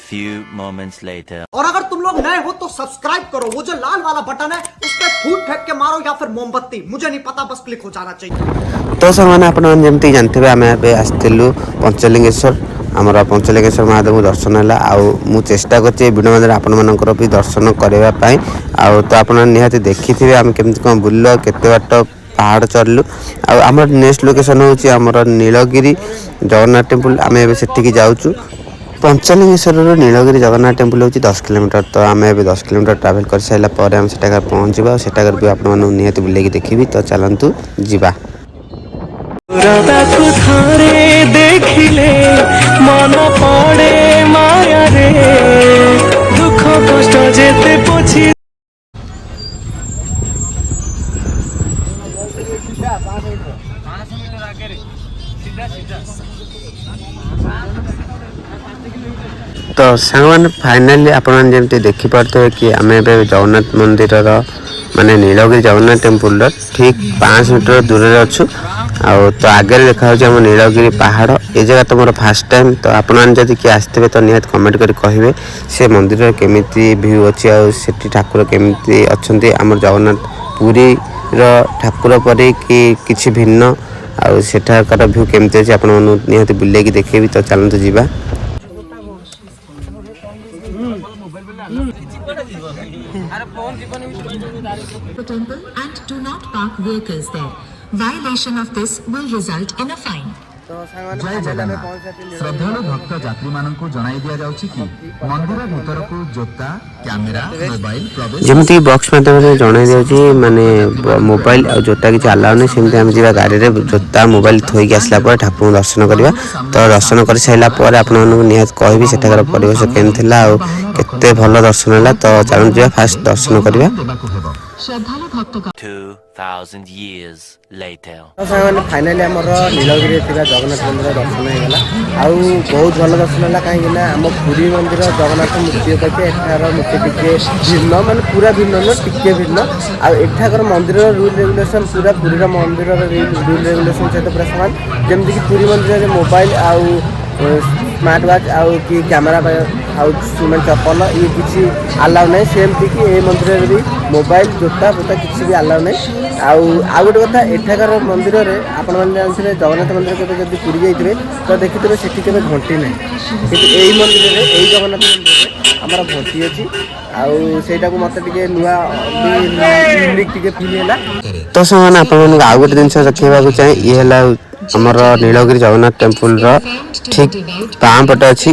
few moments later. और अगर तुम लोग नए हो तो सब्सक्राइब करो, वो जो लाल वाला बटन है उस पर फूट फेंक के मारो या फिर मोमबत्ती, मुझे नहीं पता, बस क्लिक हो जाना चाहिए। तो सामान आपन जमती जानते आम आसलु पंचलिंगेश्वर आमर पंचलिंगेश्वर महादेव दर्शन है आउ चेष्टा कर भिडियो मध्य आपर भी दर्शन करने तो आप निहाती देखी थे आम केमती कौन बुल केते बाट पहाड़ चढ़लु आमर नेक्स्ट लोकेशन हूँ नीलगिरी जगन्नाथ टेम्पल आम एठिकी जाऊँ पंचलिंगेश्वर नीलगिरी जगन्नाथ टेम्पल हूँ 10 किलोमीटर तो आम 10 किलोमीटर ट्रावेल कर सारापर आम सेठार पहुँचा सेठार भी आपको निहाती बुले देखी तो चलतु जा देखिले मन पड़े माया रे दुख कष्ट जेते पोछि तो सांग फाइनाली आपन जमती देखिपे कि आम जगन्नाथ मंदिर माने नीलगिरी जगन्नाथ टेम्पल ठीक 5 मीटर दूर अच्छु तो आगे देखा आम नीलगिरी पहाड़ ये जगह तो मोर फास्ट टाइम तो आपन जब किए आसते तो निहत कमेंट कर कहे से मंदिर केमिति व्यू अच्छी आठी ठाकुर केमिति अच्छा आम जगन्नाथ पुरी ठाकुर पर कि भिन्न आठार व्यू केमिति अच्छे आप निहत बुले देखेबी तो चलते जीवा the temple and do not park vehicles there. Violation of this will result in a fine. जय जगन्नाथ श्रद्धालु भक्त यात्री मानकु जणाई दिया जाउछि कि मंदिर भीतर को जोता कैमरा मोबाइल प्रवेश जमती बॉक्स माध्यम जणाई दिया माने मोबाइल और जोता किसी अलाउ नहीं सेमती आम जा गाड़ी में जोता मोबाइल थोक आसला ठाकुर दर्शन करवा तो दर्शन कर सारापर आप निहत कहि सेठार परिवेश केमती केते भल दर्शन है तो चलते जा फास्ट दर्शन करवा 2000 years later. फाइनाली आम नीलगिरी जगन्नाथ मंदिर दर्शन होगा आउ बहुत भल दर्शन है कहीं आम पुरी मंदिर जगन्नाथ मूर्ति अपेक्षा एठार मूर्ति टिके भिन्न माने पूरा भिन्न न टिके भिन्न आठाकर मंदिर रूल रेगुलेशन पूरा पुरी मंदिर रूल रेगुलेशन सहित पूरा सामान जमीक पुरी मंदिर मोबाइल आउ स्मार्ट वाच आउ कि कैमेरा आउ चप्पल ये किसी अलाउ नहीं सेमती कि ये मंदिर भी मोबाइल जोता बोता किसी भी अलाउ नहीं आउ गोटे कथा एठाकार मंदिर में आपण मैंने जानते जगन्नाथ मंदिर के जब पुरी जाइए तो देखिए सेठी के घंटी ना कि यही मंदिर में यही जगन्नाथ मंदिर में आमर घंटी अच्छी आईटा को मत नुआ यूनिक फिल है तो सामान आप गोटे जिन देखा चाहे ये आमर नीलगिरी जगन्नाथ टेम्पल ठीक पाँ पटे अच्छी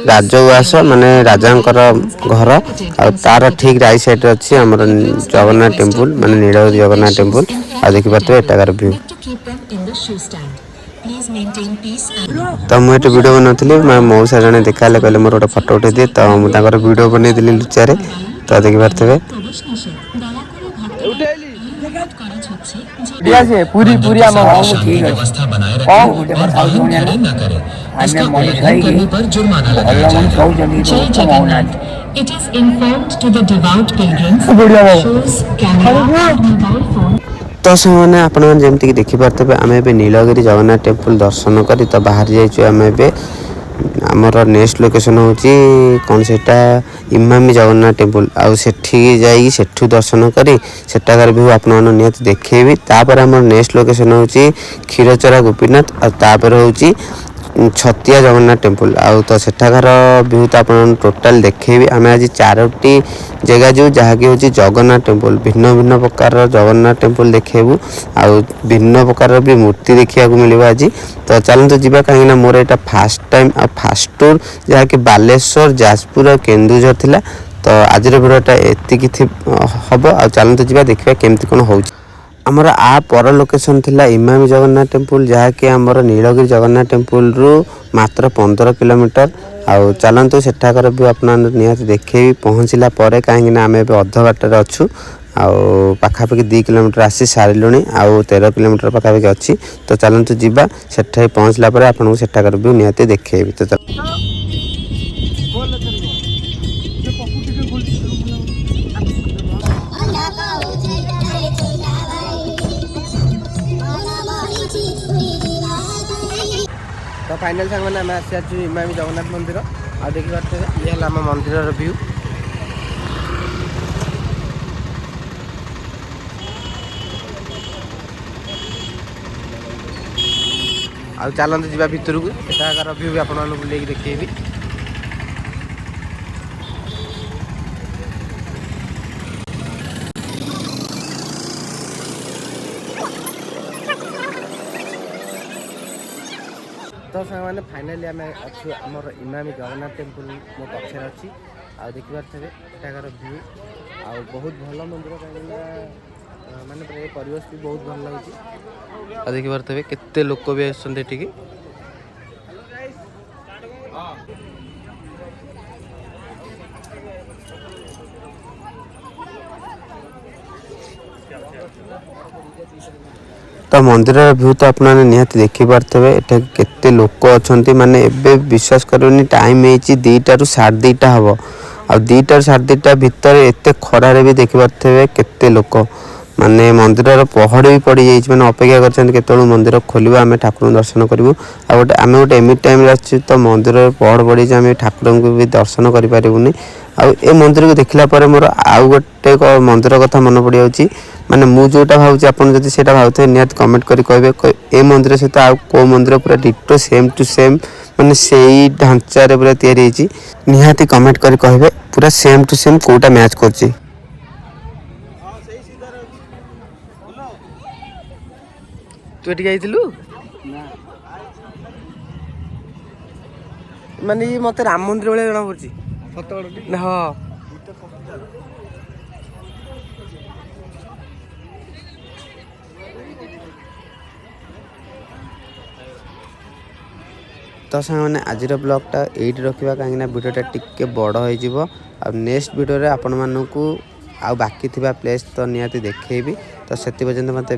राजउवास माने राजा घर आ तार ठीक राइट साइड अच्छी आमर जगन्नाथ टेम्पल माने नीलगिरी जगन्नाथ टेम्पल आ देखिए एटाकार व्यू तो मुझे वीडियो बनौली मौसा जड़े देखा कहले मोर गोटे फटो उठे दिए तो मुझे वीडियो बनई दिल्ली लुचारे तो देखिपे पूरी पूरी व्यवस्था बनाए रखें और वाहन खड़े न करें। इसका उल्लंघन करने पर जुर्माना लगाया जाएगा। जय Jagannath. It is informed to the devout pilgrims. Shows camera and mobile phone. तो सामने आपण जमती देखिपे आम ए नीलगिरी जगन्नाथ टेम्पल दर्शन करी तो बाहर जाइए आम ए आमर नेक्स्ट लोकेशन हूँ कौन से इमामी जगन्नाथ टेम्पल आउ सेठू दर्शन करी सेठाकार भी आपण निहत देखेबी तापर आमर नेक्स्ट लोकेशन हूँ क्षीरचोरा गोपीनाथ आपर हूँ छतिया जगन्नाथ टेम्पल आउ तो सेठाकार व्यू तो आप टोटाल देखेबी आम आज 4टी जगह जो जहाँकि हूँ जगन्नाथ टेम्पल भिन्न भिन्न प्रकार जगन्नाथ टेम्पल देखेबू आउ भिन्न प्रकार भी मूर्ति देखा मिले आज तो चलते जी कहीं मोर यहाँ फास्ट टाइम आ फास्ट टूर जहाँकि बालेश्वर जाजपुर केन्दुझर थिला तो आज भिडियोटा एतिकी हम आ चलते जी देखा केमती कौन हो आमर आ पर लोकेशन थिला इमामी जगन्नाथ टेम्पल जहाँकि आमर नीलगिरी जगन्नाथ टेम्पल रु मात्र 15 किलोमीटर आउ चलतु सेठाकर भी अपना निहत देखे पहुँचला कहीं आम ए अध बाटर अच्छू आउ पाखापाखि 2 किलोमीटर आसी सारूँ आउ 13 किलोमीटर पाखापाखि अच्छी तो चलतु जीवा सेठा पहुँचला आपको सेठाकर भी निहत देखेबी तो फाइनल सांग मैंने आम आसी इमामी जगन्नाथ मंदिर ଆଉ ଦେଖିପାରୁଥିବେ ଇଏ ହେଲା ଆମ ମନ୍ଦିରର ଭ୍ୟୁ। ଆଉ ଚାଲନ୍ତୁ ଯିବା ଭିତରକୁ, ସେଠାକାର ଭ୍ୟୁ ବି ଆପଣମାନଙ୍କୁ ବୁଲେଇକି ଦେଖେଇବି। ତ ସାଙ୍ଗମାନେ ଫାଇନାଲି ଆମେ ଅଛୁ ଆମର ଇମାମି ଜଗନ୍ନାଥ ଟେମ୍ପୁଲ ମୋ ପଛରେ ଅଛି। ଆଉ ଦେଖିପାରୁଥିବେ ଏଠାକାର ଭ୍ୟୁ, ଆଉ ବହୁତ ଭଲ ମନ୍ଦିର, କାହିଁକିନା ମାନେ ଏ ପରିବେଶ ବି ବହୁତ ଭଲ ଲାଗୁଛି। ଆଉ ଦେଖିପାରୁଥିବେ କେତେ ଲୋକ ବି ଆସୁଛନ୍ତି ଏଠିକି। ତ ମନ୍ଦିରର ଭ୍ୟୁ ତ ଆପଣମାନେ ନିହାତି ଦେଖିପାରୁଥିବେ। ଏଠାରେ କେତେ ଲୋକ ଅଛନ୍ତି, ମାନେ ଏବେ ବିଶ୍ୱାସ କରିବେନି ଟାଇମ୍ ହେଇଛି 2ଟାରୁ 2:30 ହେବ। ଆଉ 2ଟାରୁ 2:30 ଭିତରେ ଏତେ ଖରାରେ ବି ଦେଖିପାରୁଥିବେ କେତେ ଲୋକ, ମାନେ ମନ୍ଦିରର ପହଡ଼ ବି ପଡ଼ିଯାଇଛି, ମାନେ ଅପେକ୍ଷା କରିଛନ୍ତି କେତେବେଳେ ମନ୍ଦିର ଖୋଲିବ ଆମେ ଠାକୁରଙ୍କୁ ଦର୍ଶନ କରିବୁ। ଆଉ ଆମେ ଗୋଟେ ଏମିତି ଟାଇମ୍ରେ ଆସିଛୁ ତ ମନ୍ଦିରରେ ପହଡ଼ ପଡ଼ିଯାଇଛି, ଆମେ ଠାକୁରଙ୍କୁ ବି ଦର୍ଶନ କରିପାରିବୁନି। ଆଉ ଏ ମନ୍ଦିରକୁ ଦେଖିଲା ପରେ ମୋର ଆଉ ଗୋଟେ ମନ୍ଦିର କଥା ମନେ ପଡ଼ିଯାଉଛି, ମାନେ ମୁଁ ଯେଉଁଟା ଭାବୁଛି ଆପଣ ଯଦି ସେଇଟା ଭାବୁଥିବେ ନିହାତି କମେଣ୍ଟ କରି କହିବେ ଏ ମନ୍ଦିର ସହିତ ଆଉ କେଉଁ ମନ୍ଦିର ପୁରା ଡିଟୋ ସେମ୍ ଟୁ ସେମ୍, ମାନେ ସେଇ ଢାଞ୍ଚାରେ ପୁରା ତିଆରି ହେଇଛି। ନିହାତି କମେଣ୍ଟ କରି କହିବେ ପୁରା ସେମ୍ ଟୁ ସେମ୍ କେଉଁଟା ମ୍ୟାଚ୍ କରୁଛି। ତୁ ଏଠିକି ଯାଇଥିଲୁ? ମାନେ ଇଏ ମତେ ରାମ ମନ୍ଦିର ଭଳିଆ ଜଣା ପଡୁଛି। ହଁ ତ ସାଙ୍ଗମାନେ ଆଜିର ବ୍ଲଗ୍ଟା ଏଇଠି ରଖିବା, କାହିଁକିନା ଭିଡ଼ିଓଟା ଟିକେ ବଡ଼ ହେଇଯିବ। ଆଉ ନେକ୍ସଟ ଭିଡ଼ିଓରେ ଆପଣମାନଙ୍କୁ ଆଉ ବାକି ଥିବା ପ୍ଲେସ୍ ତ ନିହାତି ଦେଖେଇବି। ତ ସେଥି ପର୍ଯ୍ୟନ୍ତ ମୋତେ